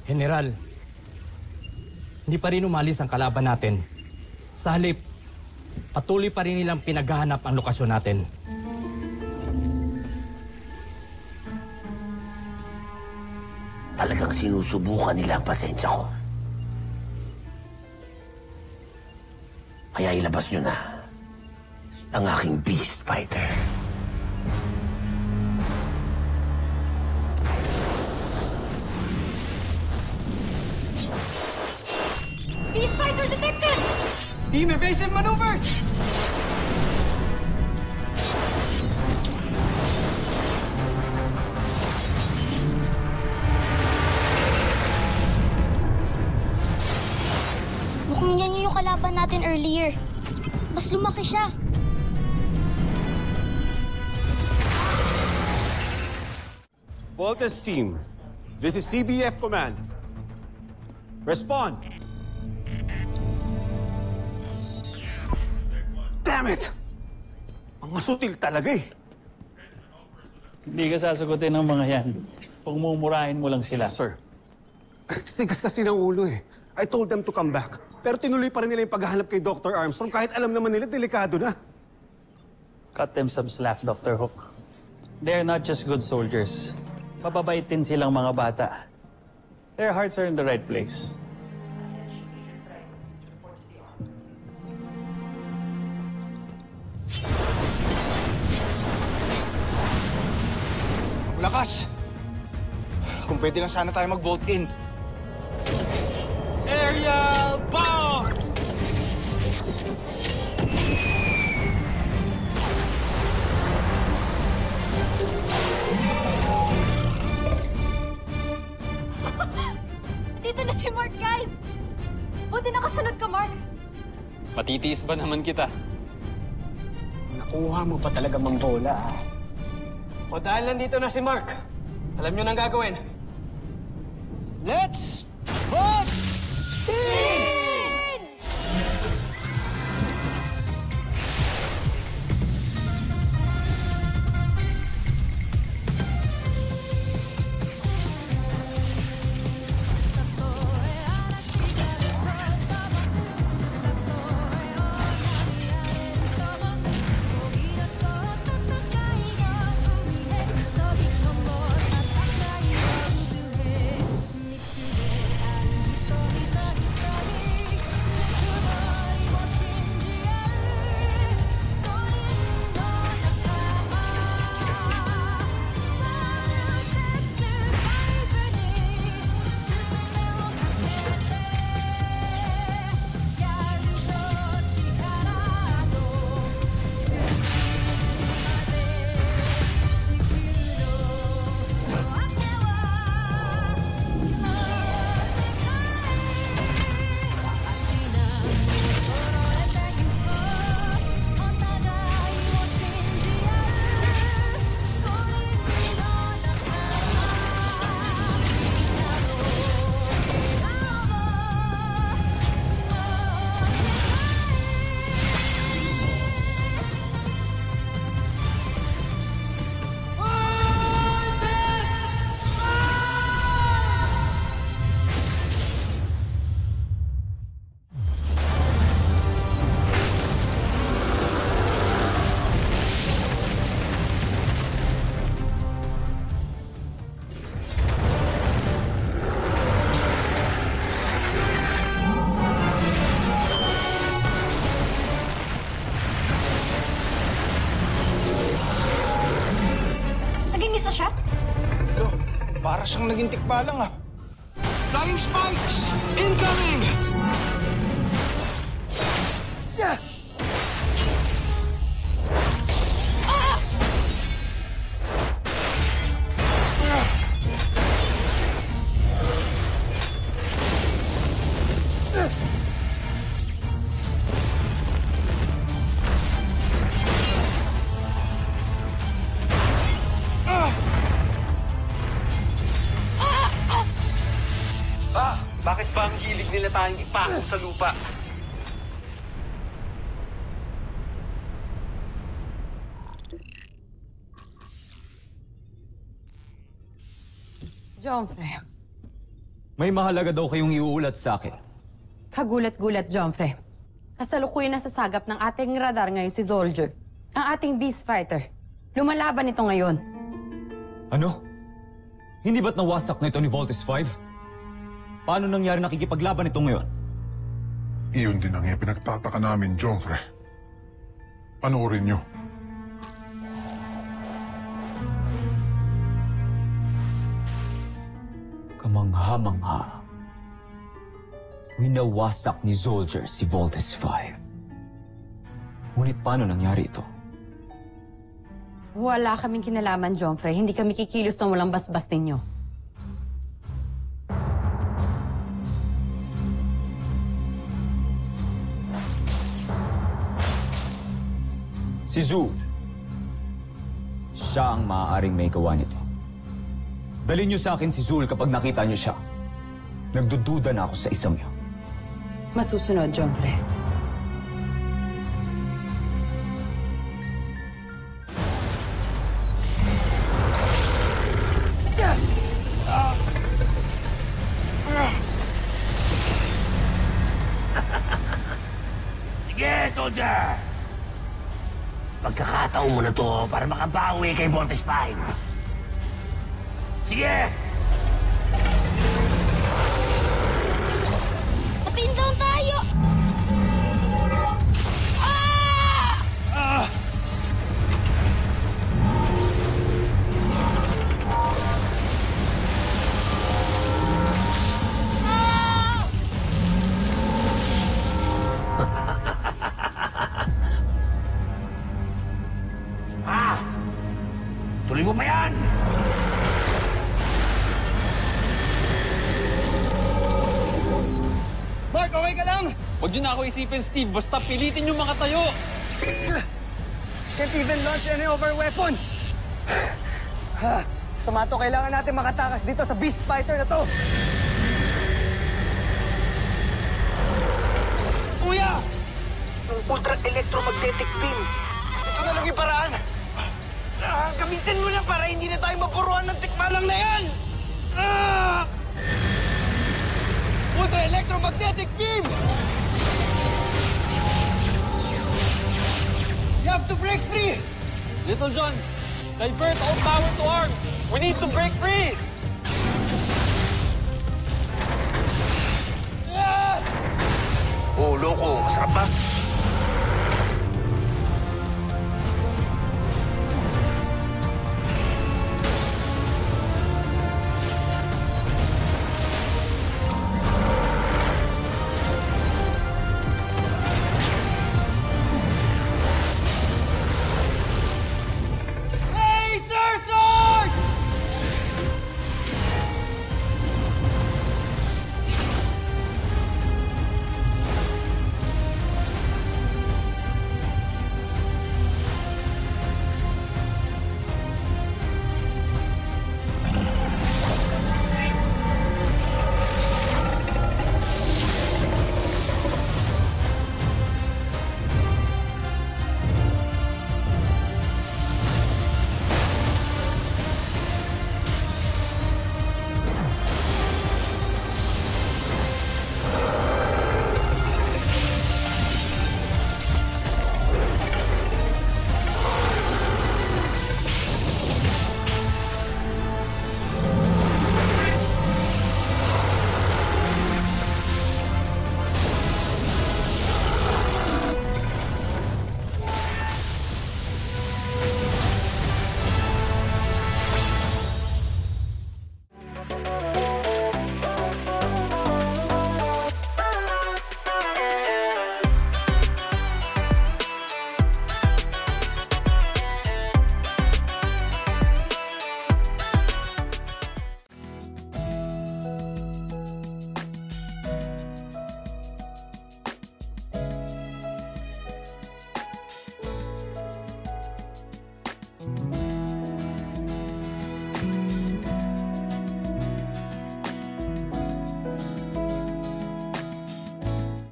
General, hindi pa rin umalis ang kalaban natin. Sa halip, patuloy pa rin nilang pinaghahanap ang lokasyon natin. Talagang sinusubukan nila ang pasensya ko. Kaya ilabas nyo na ang aking Beast Fighter. Beast Fighter detected! Team evasive maneuvers! Mukhang yan yung kalaban natin earlier. Mas lumaki siya. Voltes team, this is CBF Command. Respond! Damn it! Mga sutil talaga eh. Hindi ka sasagutin ng mga yan. Pagmumurahin mo lang sila. Sir, tigas kasi ng ulo eh. I told them to come back. Pero tinuloy pa rin nila yung paghahanap kay Dr. Armstrong kahit alam naman nila delikado na. Cut them some slack, Dr. Hook. They're not just good soldiers. Mababait din silang mga bata. Their hearts are in the right place. Lakas! Kung pwede lang sana tayo mag-bolt in. Area bomb! Dito na si Mark, guys! Buti nakasunod ka, Mark. Matitiis ba naman kita? Nakuha mo pa talaga mambola, ah. O dahil nandito na si Mark, alam nyo nang gagawin. Let's vote! Naging isa siya? Lo, para siyang naging tikbalang, ah. Flying spikes! Incoming! Yeah! Bakit ba ang hilig nila tayong ipako sa lupa? Joffrey, May mahalaga daw kayong iuulat sa akin. Kagulat-gulat, Jomfre. Kasalukuyan na sasagap ng ating radar ngayon si Soldier. Ang ating beast fighter. Lumalaban ito ngayon. Ano? Hindi ba't nawasak na ito ni Voltes 5? Paano nangyari nakikipaglaban ito ngayon? Iyon din ang pinagtataka namin, Jomfre. Panoorin niyo. Kamangha-mangha. Winawasak ni Soldier si Voltes 5. Ngunit paano nangyari ito? Wala kaming kinalaman, Jomfre. Hindi kami kikilos ng walang basbas ninyo. Si Zul. Siya ang maaaring may gawa nito. Dalhin niyo sa akin si Zul kapag nakita niyo siya. Nagdududa na ako sa isang yun. Masusunod, Jomfre. Sige, soldier! Pagkakataon mo na to para makabawi kay Voltes 5. Sige! Napin down tayo! Tuloy mo pa yan! Mark, okay ka lang? Huwag niyo na ako isipin, Steve. Basta pilitin yung mga tayo. Can't even launch any of our weapons. Tomato, kailangan natin makatakas dito sa beast fighter na to. Kuya! Ang ultra-electromagnetic beam. Ito na lang yung paraan. Gamitin mo na para hindi na tayo mapuruan ng tikmalang na yan! Ultra-electromagnetic beam! You have to break free! Little John, divert all power to arm. We need to break free. Oh, loko. Masarap ba?